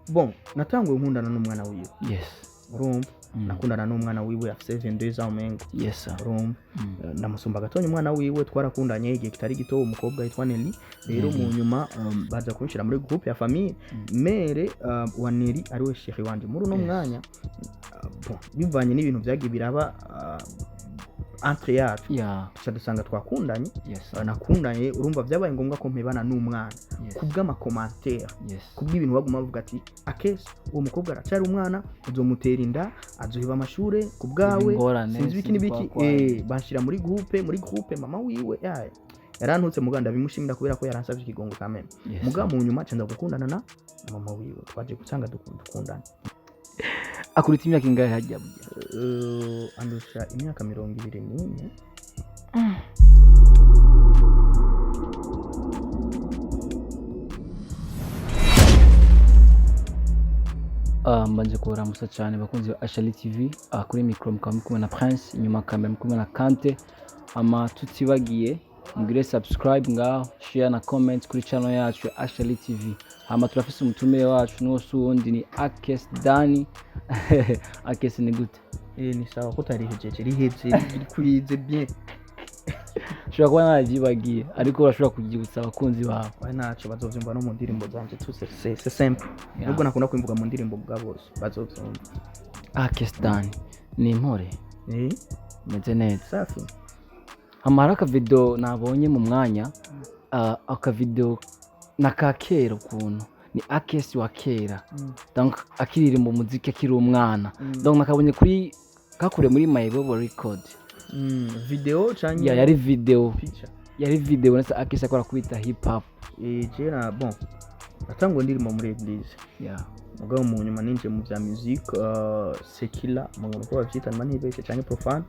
bon natanguye nkundana n'umwana wiwe yes urumva nakundana n'umwana wiwe afite 22 ans umengo yes urumva namusumba gatonya umwana wiwe twarakundanye igihe kitari gito umukobwa yitwa Nelly rero mu nyuma baza kunshira muri groupe ya famille mere wa Nelly ari we chéri wanje muri no mwanya bon bivanye n'ibintu byagiye biraba entre yacu dusanga twakundanye nakundanye urumva byabaye ngombwa ko mpebana n'umwana kubw'ama commentaire kubw'ibintu baguma bavuga ati akese uwo mukobwa aracari umwana uzomutera inda azohiba amashure kubgawe sinzi biki nibiki banshira muri groupe mama wiwe yarantutse muganda bimushimira kubera ko yaransavye ikigongo kameme muga mu nyuma cyanza gukundana na mama wiwe twaje gusanga dukundana akurita imyaka ingahe hajya andusha imyaka 21 mbanje kuramutsa cyane bakunzi ba Ashali TV kuri micro mukaba na Prince inyuma kamera mukaba na Kante ama tutibagiye mugire subscribe ngaho share na comment kuri channel yacu Ashali TV ama turafise umutumire wacu n'usu wundi ni Akes Dani Akes ni gute ni sawa ko tari hejeje riheze rikwize bien shobora kuba nabyibagiye ariko urashobora kugibutsa abakunzi bawe naco bazovyumva no mu ndirimbo zanje tuse c'est simple nubwo nakunda kwimvuga mu ndirimbo bwa bose bazovyumva Akes Dani ni impore meze neza safi amara ka video nabonye mu mwanya aka video nakakera ukuntu ni Akes wa kera donc akiririmba umuziki akiri umwana donc nakabonye kuri kakure muri my record video cyane yari video nasa Akes akora kwita hip hop jera bon natango ndirimo muri eglise mugabo mu nyuma ninje mu bya musique secular mu ngo bavyita mani bese cyane profane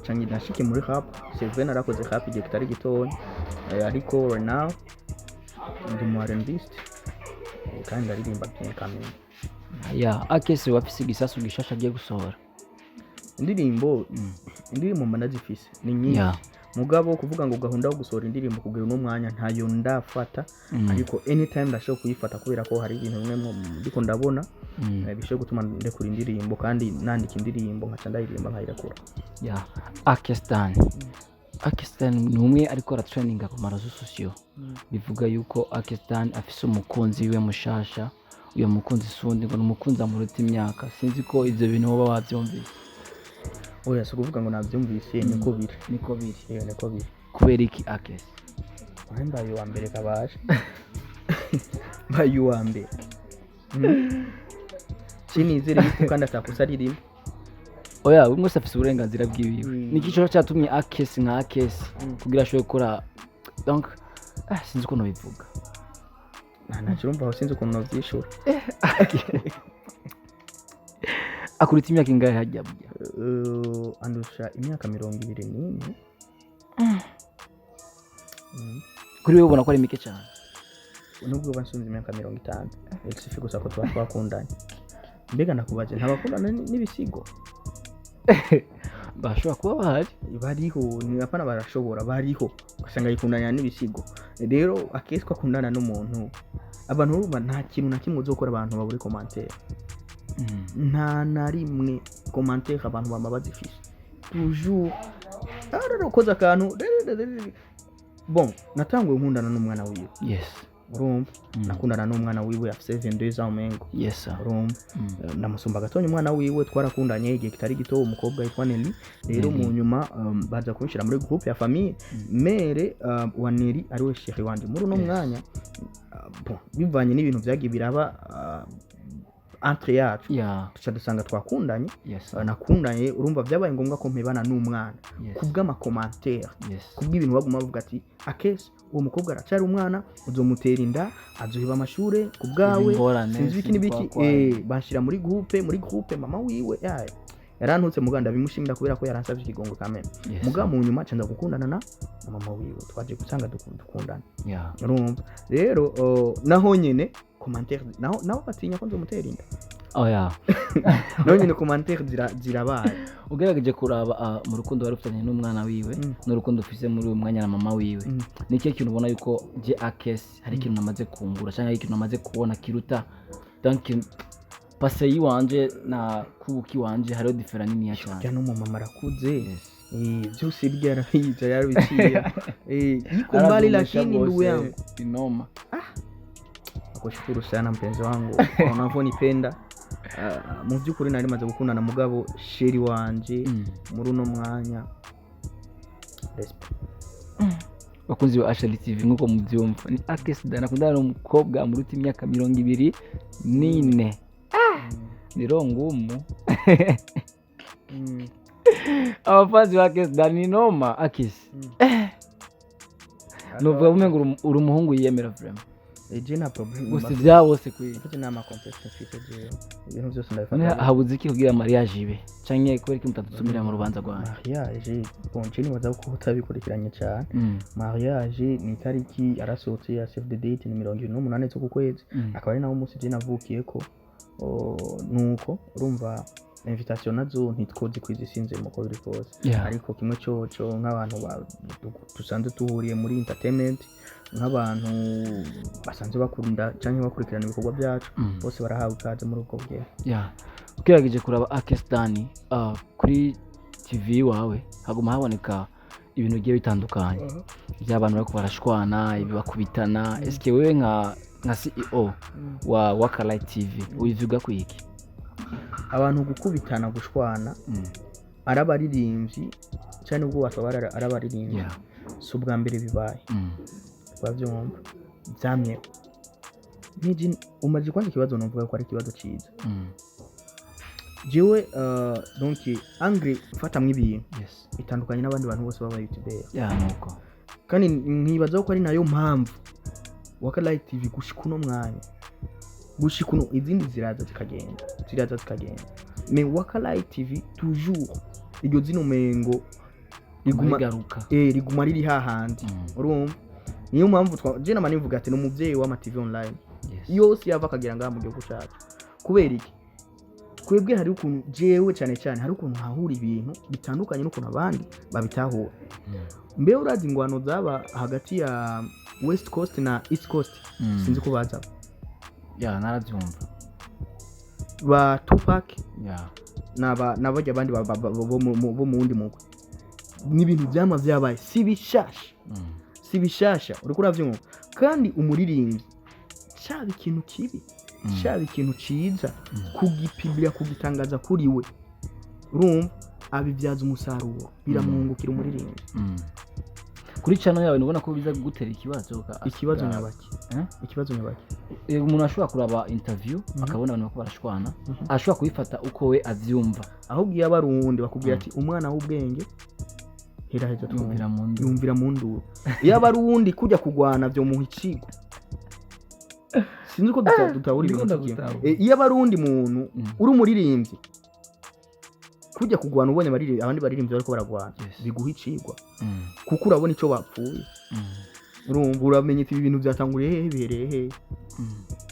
cyane nashike muri rap c'est vrai narakoze rap igihe kitari gitoya ariko right now ndi mu R&B kandi aririmba bien kameme Akes wafise gisasu gishasha agiye gusohora indirimbo manazifise ni nyinshi mugabo kuvuga ngo gahunda yo gusohora indirimbo kugira no mwanya ntayo ndafata ariko anytime ndashobora kuyifata kubera ko hari ibintu bimwe ndiko ndabona bishobora gutuma ndekura indirimbo kandi nandika indirimbo nkaca ndayirimba nkayirakura Akes Dani ni umwe ariko training ku marazo social bivuga yuko Akes Dani afise umukunzi we mushasha uyo mukunzi sundi ngo numukunza mu ruti imyaka sinzi ko ivyo bintu baba bavyumvise oya so kuvuga ngo navyumvise niko biri niko biri kubera iki Akes mbaye wa mbere kabaje mbaye wa mbere sinizere yuko kandi atakusaririmba oya umwe afise uburenganzira bwibiwe niki cyo cyatumye Akes nka Akes kugira ashoye gukora donc sinzi uko no bivuga nacurumva aho sinzi ukuntu novyishura akurita imyaka ingahe hajya andusha imyaka 21 kuri wewe ubona ko ari mike cyane nubwo basunze imyaka 50 exifi gusa ko twakundanye mbega nakubaje ntabakundana n'ibisigo bashobora kuba bariho ni apana barashobora bariho ugasanga yikundana n'ibisigo rero Akes ko akundana n'umuntu abantu nta kintu na kimwe uzokora abantu baburi commentaire nta narimwe commentaire abantu bama bazifishe toujours koza akantu bon natanguye nkundana n'umwana wiwe urumva nakundana n'umwana wiwe afite 22 ans umengo urumva namusumba gatonya umwana wiwe twarakundanye igihe kitari gito umukobwa yitwa Nelly rero mu nyuma baza kunshira muri groupe ya famille mere wa Nelly ari we chéri wanje muri no mwanya bon bivanye n'ibintu byagiye biraba entre yacu dusanga twakundanye nakundanye urumva byabaye ngombwa ko mpebana n'umwana kubw'ama commentaire kubw'ibintu baguma bavuga ati Akes uwo mukobwa aracari umwana uzomutera inda azohiba amashure kubgawe sinzi biki nibiki banshira muri groupe mama wiwe yarantutse muganda bimushimira kubera ko yaransavye ikigongo kameme muga mu nyuma cyanza gukundana na mama wiwe twaje gusanga dukundana urumva rero naho nyene commentaire naho batinya ko nzomutera inda naho nyene commentaire zirabaye ugerageje kuraba mu rukundo wari ufitanye n'umwana wiwe n'urukundo ufise muri uwo mwanya na mama wiwe niki kintu ubona yuko je Akes hari ikintu namaze kungura cyangwa ikintu namaze kubona kiruta donc pase yiwanje na kubuki wanje hariho different nini cyane cyane umumama arakuze byose byarahiza yarabiciye iko mbali lakini ndugu yangu inoma nakushukuru sana mpenzi wangu unavyonipenda mu by'ukuri nari maze gukundana mugabo sheri wanje muri uno mwanya respect bakunzi wa Ashali TV nkuko mubyumva ni Akesda nakundana n'umukobwa muruti imyaka 24 ni rongumu abafazi wa Akesda ni noma Akesi nuvuga umengo uri umuhungu yiyemera vraiment na problem gusa byabose kuri nama complexe mfite je ibintu byose ndabifata habuze iki kugira mariage ibe canke ko iki mutadutumira mu rubanza rwanjye mariage bonje ni waza ko utabikurikiranye cyane mariage ni tariki arasohotse ya save the date ni 28 zo ku kwezi akaba ari nawo umunsi je navukiye ko nuko urumva invitation nazo ntitwoze kwizisinze mu ko biri kose ariko kimwe cyoco nk'abantu dusanzwe tuhuriye muri entertainment nk'abantu basanzwe bakunda cyangwa bakurikirana ibikorwa byacu bose barahawe ikaze muri ubwo bwe ukirageje kuraba Akesdani kuri TV wawe haguma haboneka ibintu bigiye bitandukanye by'abantu bariko barashwana ibibakubitana eske wewe nka CEO wa Wakalight TV uyivuga ku iki abantu gukubitana gushwana arabaririmbyi cyane ubwo basaba arabaririmbyi so bwa mbere bibaye bavyumva byamye niji umaze kwandika ikibazo numvuga ko ari ikibazo cyiza jewe donc angry fatamwe ibintu itandukanye n'abandi bantu bose baba YouTuber nuko kandi nkibaza ko ari nayo mpamvu Wakalight TV gushikuno mwanya gushikuno izindi ziraza zikagenda me Wakalight TV toujours iryo zino mengo riguma riri hahandi urumva niyo mpamvu je nama nivuga ati n'umuvyeyi wa TV online yose yava kagira ngaha mu gihugu cyacu kubera iki kwebwe hari ukuntu jewe cyane hari ukuntu hahura ibintu bitandukanye n'ukuntu abandi babitahura mbe urazi ingwano zaba hagati ya West Coast na East Coast sinzi ko baza narabyumva ba Tupac n'abajya abandi bo mu wundi mugwe n'ibintu byama byabaye si bishasha uriko uravyumva kandi umuririmbyi cyaba ikintu kibi cyaba ikintu ciza kugipibira kugitangaza kuri we urumva abibyaza umusaruro biramwungukira umuririmbyi kuri channel yawe nubona ko biza gutera ikibazo nyabaki umuntu ashobora kuraba interview akabona abantu bako barashwana ashobora kubifata uko we avyumva ahubwo iyo abarundi bakubwira ati umwana w'ubwenge heraheje yumvira mu nduru iyo abarundi kujya kugwana byo mu hicigo sinzi ko tutahura ibintu iyo abarundi muntu uri umuririmbyi kujya kugwana ubonye abandi baririmbyi bariko baragwana biguha icigwa kuko urabona ico bapfuye urumva uramenye ati ibintu byatanguriye hehe bihereye hehe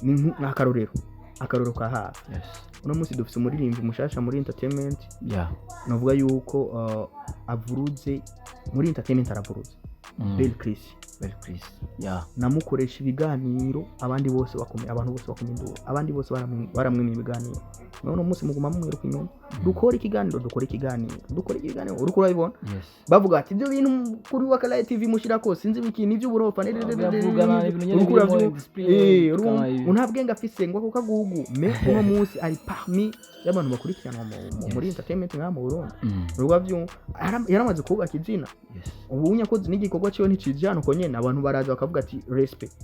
ni akarorero ka hafi uno munsi dufite umuririmbyi mushasha muri entertainment navuga yuko avuruze muri entertainment aravuruze Bel Chris namukoresha ibiganiro abantu bose bakomeye induru abandi bose baramwemye ibiganiro none umunsi muguma mumwiruka inyuma dukora ikiganiro uriko urabibona bavuga ati ibyo bintu kuri Wakalight TV mushira ko sinzi biki nivyo uburofa unabwenga afise ngo ko kagugu me uno munsi ari parmi y'abantu bakurikirana muri entertainment nka mu Burundi urwavyo yaramaze kubaka izina ubu unyakoze n'igikorwa cyo nticijana ko nyene abantu baraza bakavuga ati respect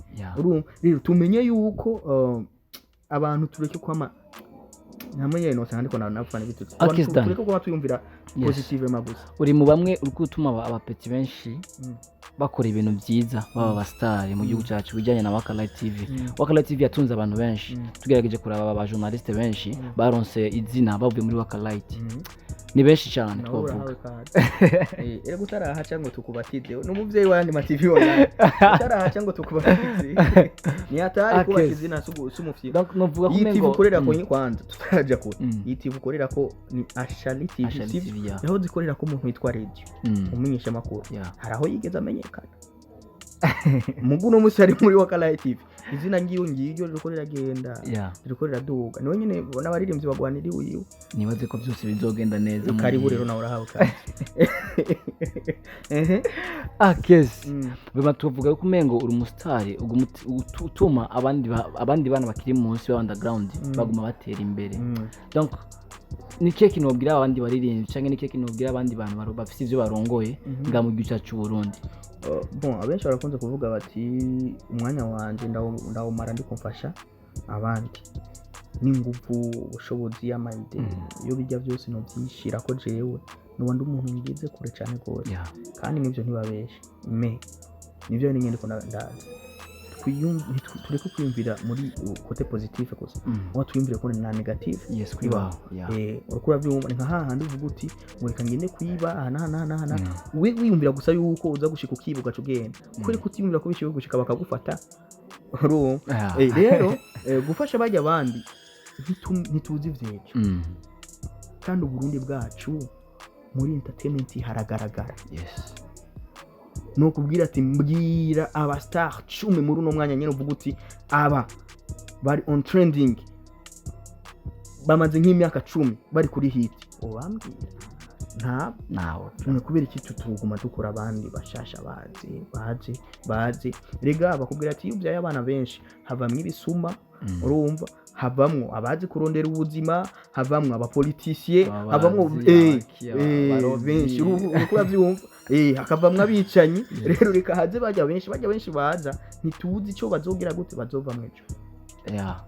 rero tumenye yuko abantu tureke kwama namenye no cyane ko nafana bitutse tureke ko batuyumvira positive magusa uri mu bamwe uri gutuma abapeti benshi bakora ibintu byiza baba abastari mu gihugu cyacu bijyanye na Wakalight TV Wakalight TV yatunze abantu benshi tugerageje kuraba aba journaliste benshi baronse izina bavuye muri Wakalight ni benshi cyane twavuga era gutaraha cyangwa tukubatize n'umuvyeyi wandi ma TV online gutaraha cyangwa tukubatize ni atari kuba kizina sumufye donc novuga ko mengo yikorera ko kwanza tutaja ko yitivu korera ko ni Ashali TV yaho zikorera ko umuntu witwa Radio umenyesha makuru haraho yigeze amenyekana mugu no musi ari muri Wakalaye TV izina ngiryo ririko riragenda ririko riraduga niwe nyene bona abaririmbyi bagwanira iwiwe nibaze ko byose bizogenda neza karibu rero nawe urahawe kandi Kes bema tuvuga yuko umengo uri umustar utuma abandi bana bakiri munsi ya underground baguma batera imbere donc ni keke nobwira abandi baririmbyi cyangwa ni keke nobwira abandi bantu bafite ivyo barongoye nga mu gihugu cyacu Burundi. Bon abenshi barakunze kuvuga bati umwanya wanje ndawumara ndi kumfasha abandi n'ingufu ubushobozi y'amayide iyo bijya byose no byishira ko jewe n'ubundi umuntu ngize kure cyane gose kandi nivyo ntibabeshe nivyo nyine ko ndazi tureko kwiyumvira muri kote positive gusa aho twiyumvire ko na negative kwiba ukura byumva nka hahandi uvuga uti mureka ngende kwiba hana wiyumvira gusa yuko uza gushika ukibuga cugenda kuri kutiyumvira ko bishiwe gushika bakagufata rero gufasha bajya abandi ntituzi vyejo kandi Uburundi bwacu muri entertainment haragaragara no kubwira ati mbwira aba star 10 muri uno mwanya nyene uvuga uti aba bari on trending bamaze nk'imyaka 10 bari kuri hit ubambwira nawe kubera iki tutuguma dukora abandi bashasha bazi rega bakubwira ati ubyaye abana benshi havamwe ibisuma urumva havamwo abazi kurondera ubuzima havamwo abapoliticiye havamwo benshi ukura byumva hakavamwo abicanyi rero reka haze bajya benshi baza ntituzi ico bazogira gute bazovamwe ejo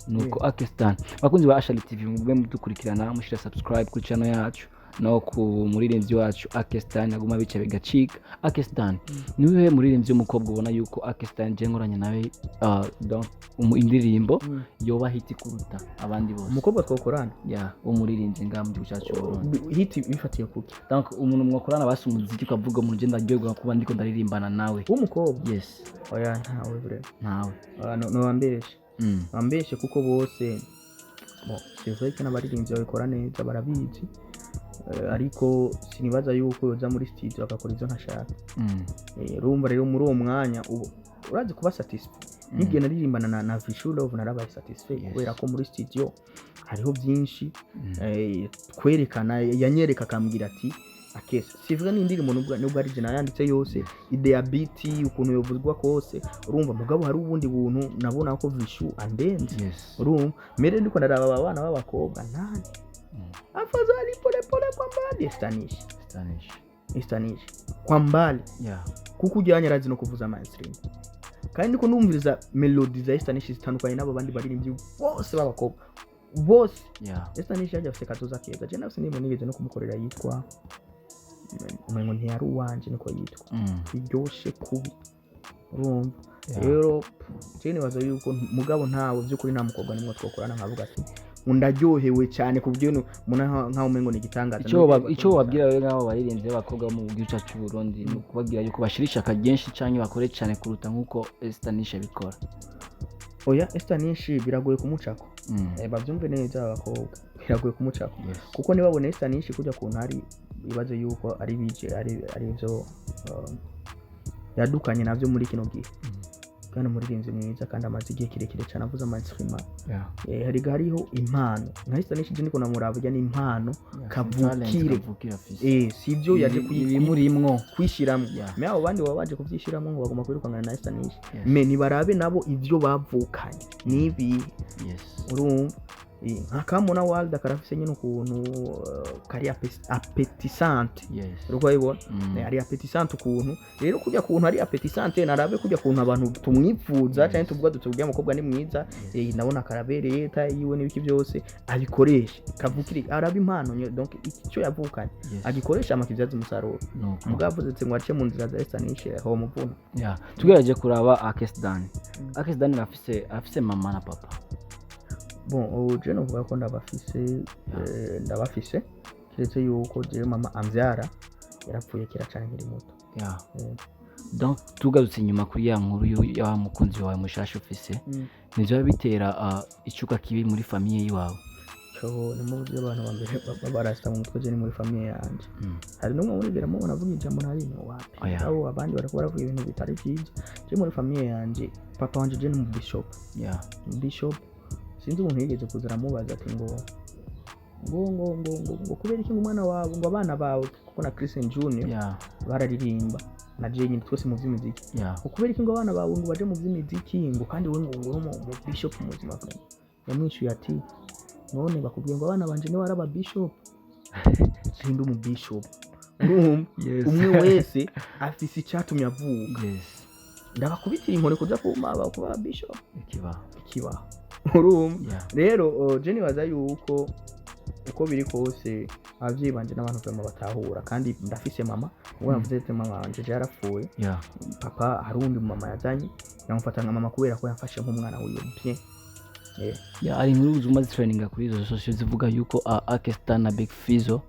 nuko Akestan bakunzi ba Ashali TV mugwe mudukurikirana mushira subscribe ku channel yacu no ku muririmbyi wacu Akestan aguma bice bigacika. Akestan niwe muririmbyi umukobwa ubona yuko Akestan je nkoranye nawe donc indirimbo yoba hiti kuruta abandi bose umukobwa twokorana umuririmbyi ngamu cyacu Burundi hiti bifatiye kuki donc umuntu mwakorana basi umuziki ukavuga mu rugendo ryo kuba ndiko ndaririmbana nawe umukobwa oya ntawe no ambeshe kuko bose sivuye ko n'abaririmbyi babikora neza barabizi ariko sinibaza yuko yoza muri studio agakora ivyo ntashaka urumva rero muri uwo mwanya urazi kuba satisfied nibyo naririmbana na Visual Love narabaye satisfied kubera ko muri studio hariho byinshi kwerekana yanyereka akambwira ati Akesa sivuga n'indirimbo nubwo ari jina yanditse yose ide ya beat ukuntu yovuzwa kose urumva mugabo hari ubundi buntu nabona ko Vishu andenze urumva mere ndiko ndaraba abana b'abakobwa nani afadhali pole kwa mbali Stanish kwa mbali kuko ujyanye razi no kuvuza mainstream kandi ndiko numviriza melody za Stanish zitandukanye nabo bandi baririmbyi bose b'abakobwa bose Stanish yaje afite katoza keza je nafse nimwe nigeze no kumukorera yitwa umengo ntiyari uwanje niko yitwa iryoshe kubi urumva rero cyene baza yuko mugabo ntawe byukuri nta mukobwa nimwe twokorana nkavuga ati undaryohewe cyane kubyo nkaho umengo ni gitangaza icyo wabwira wewe ngaho barirenze bakobwa mu gihugu cyacu Burundi no kubabwira yuko bashirisha akagenshi cyane bakore cyane kuruta nkuko Stanish bikora oya Stanish biragoye kumucako bavyumve neza abakobwa biragoye kumucako kuko nibabone Stanish kujya ku ntari ibaze yuko ari bije ari byo yadukanye navyo muri kino gihe kandi muririnze mwiza kandi amazi igihe kirekire cyane avuza amainstrima hariho impano nka Stanish je niko namurabujya n'impano kavukire sivyo yaje kuyimurimwo kwishiramwe me abo bandi babaje kuvyishiramo ngo bagoma kwirukangana na Stanish me nibarabe nabo ivyo bavukanye nibi urumva akamona Walda karafise nyine ukuntu kari appétissante uko ayibona ari appétissante ukuntu rero kujya kuntu ari appétissante narabe kujya kuntu abantu tumwipfuza cyane tuvuga dutubwiye umukobwa ni mwiza nabona karabereye ta yiwe n'ibiki byose abikoresha kavukire arabe impano donc icyo yavukanye agikoresha amakivyaza umusaruro mugavuze ngo ace mu nzira za Stanish aho muvuna tugerageje kuraba Akestan afise mama na papa bon je no vuga ko ndabafise kiretse yuko je mama amvyara yarapfuye kera cyane nkiri muto donc tugarutse inyuma kuri ya nkuru ya mukunzi wawe mushasha ufise nivyo bitera icuka kibi muri famille yiwawe cyo ni mu buryo abantu bambere barasta mu mutwe je ni muri famille yanje hari no mu burigera mu navuga ijambo nari no wapi abo abandi barako baravuga ibintu bitari byiza je muri famille yanje papa wanje je ni mu bishop bishop sinzi umuntu yigeze kuzira mubaza ati ngo kubera iki umwana wawe ngo abana bawe kuko na Christian Junior bararirimba na Jenny twese mu by'imiziki kubera iki ngo abana bawe ngo baje mu by'imiziki ngo kandi we ngo mu bishop muzima kandi yamwishuye ati none bakubwiye ngo abana banje ni waraba bishop sindi mu bishop umwe wese afise icyatumye avuga ndabakubitira inkore kuja kumaba kuba bishop ikiba rero Jenny waza yuko uko biri kose abavyeyi banje n'abantu bama batahura kandi ndafise mama ubwo navuze ati mama wanje yarapfuye papa hari undi mama yazanye yamufata nka mama kubera ko yafashe nk'umwana wiwe bien ari muri ubuzima training kuri izo social zivuga yuko Akestan na Big Fizzo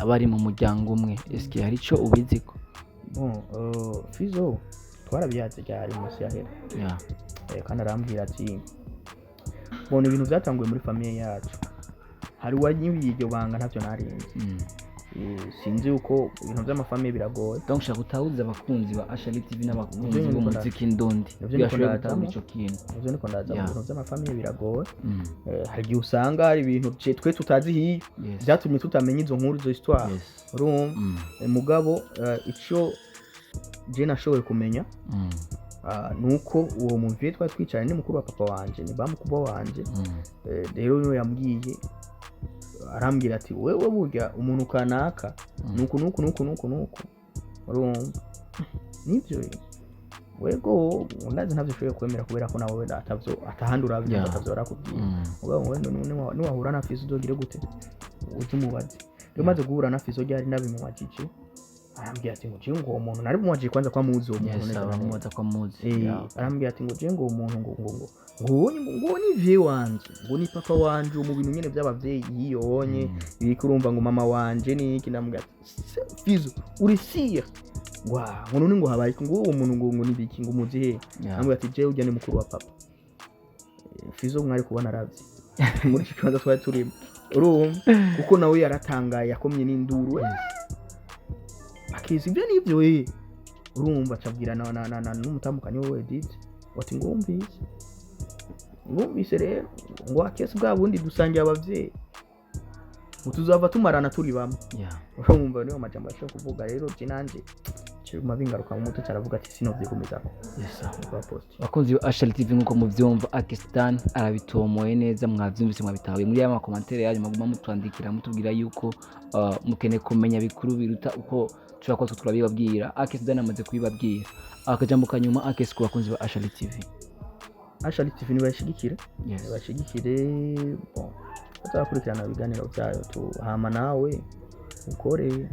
bari mu muryango umwe eske hari ico ubiziko Fizzo twarabyaze cyari musi yahera kandi arambwira ati bona ibintu byatanguye muri famille yacu hari wanyibiye iryo banga ntavyo narinzi sinzi uko ibintu by'amafamille biragoye donc ushaka gutahuza abakunzi ba Ashali TV n'abakunzi bo muziki ndondi byashobora gutanga ico kintu ivyo niko ndaza mu bintu by'amafamille biragoye hari igihe usanga hari ibintu twe tutazi hiyo byatumye tutamenya izo nkuru izo histoire mugabo ico je nashoboye kumenya nuko uwo muntu twari twicaranye ni mukuru wa papa wanje ni bamukuru wanje rero niwe yambwiye arambwira ati wewe burya umuntu kanaka nuko urumva nibyo wego ndazi ntavyo shoye kwemera kubera ko nawe atahandura atavyo barakubwiye ubwo wendo niwahura na Fizzo uzogire gute uzumubaze rero maze guhura na Fizzo ryari nabimwajije arambwira ati ngo jingo uwo muntu nari bumwaje kwanza kwa muzi uwo muntu neza baramubaza kwa muzi arambwira ati ngo jingo uwo muntu ngo ni vie wanje ngo ni papa wanje mu bintu nyene by'abavyeyi yiyonye ibikurumva ngo mama wanje ni iki ndambwira ati Fizzo uri siya ngo none ngo habaye ngo uwo muntu ngo ni biki ngo muzi he ndambwira ati je ujya ni mukuru wa papa Fizzo mwari kubona ravye muri kibanza twari turimo urumva kuko nawe yaratangaye yakomye n'induru akizi ibyo nibyo urumva cabwira na n'umutambukanyi we Edith wati ngumvise rero ngo akese bwa bundi dusangiye abavyeyi utuzava tumarana turi bamwe urumva niyo majambo ashaka kuvuga rero jinanje cyuma bingaruka mu mutwe cyaravuga ati sinovyikomezako bakunzi ba Ashali TV nkuko muvyumva Akestan arabitomoye neza mwavyumvise mwabitawe muri ya makomantere yanyu maguma mutwandikira mutubwira yuko mukene kumenya bikuru biruta uko turako turabibabwira Akestan amaze kubibabwira akajambo kanyuma Akes ku bakunzi ba Ashali TV ni bashigikire bon tutakurikirana ibiganiro byayo tuhama nawe ukore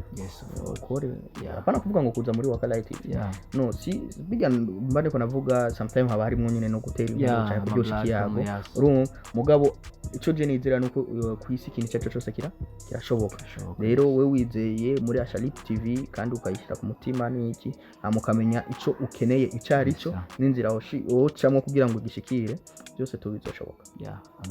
apana kuvuga ngo kuza muri Wakala TV no si bigana mbane ko navuga sometimes haba harimo nyine no gutera inkuru cyane kuryoshya ikiyago mugabo ico je nizera nuko kwisi ikintu cyacu cyose kirashoboka rero we wizeye muri Ashali TV kandi ukayishyira ku mutima n'iki amukamenya ico ukeneye icari cyo n'inzira ocamwe kugira ngo gishikire byose tubizoshoboka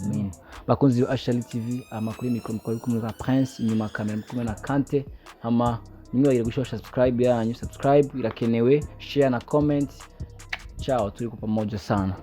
amen bakunzi ba Ashali TV amakuru mikro mukora kumwe na Prince inyuma kamera mkumwe na Kante ama nimwe gushosha subscribe irakenewe share na comment ciao turi pamoja sana